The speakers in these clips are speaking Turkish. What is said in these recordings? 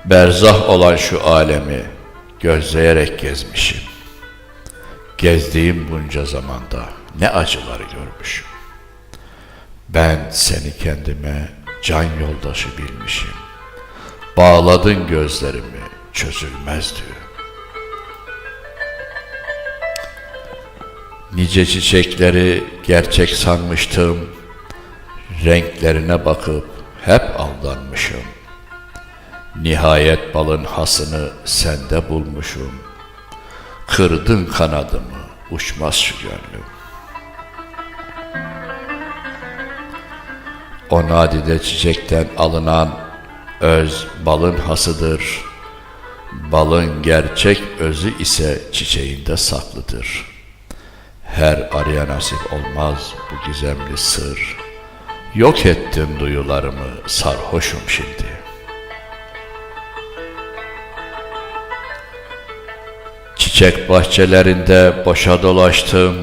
Berzah olan şu alemi gözleyerek gezmişim. Gezdiğim bunca zamanda ne acıları görmüşüm. Ben seni kendime can yoldaşı bilmişim. Bağladın gözlerimi çözülmez diyor. Nice çiçekleri gerçek sanmıştım. Renklerine bakıp hep aldanmışım. Nihayet balın hasını sende bulmuşum. Kırdın kanadımı, uçmaz şu gönlüm. O nadide çiçekten alınan öz balın hasıdır. Balın gerçek özü ise çiçeğinde saklıdır. Her araya nasip olmaz bu gizemli sır. Yok ettin duyularımı, sarhoşum şimdi. Çiçek bahçelerinde boşa dolaştım.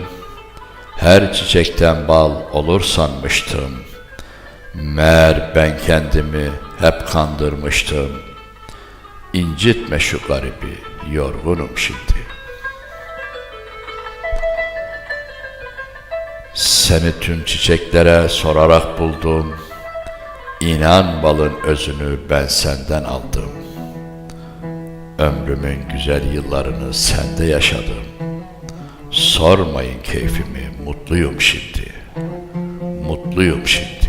Her çiçekten bal olur sanmıştım. Meğer ben kendimi hep kandırmıştım. İncitme şu garibi, yorgunum şimdi. Seni tüm çiçeklere sorarak buldum. İnan balın özünü ben senden aldım. Ömrümün güzel yıllarını sende yaşadım. Sormayın keyfimi, mutluyum şimdi. Mutluyum şimdi.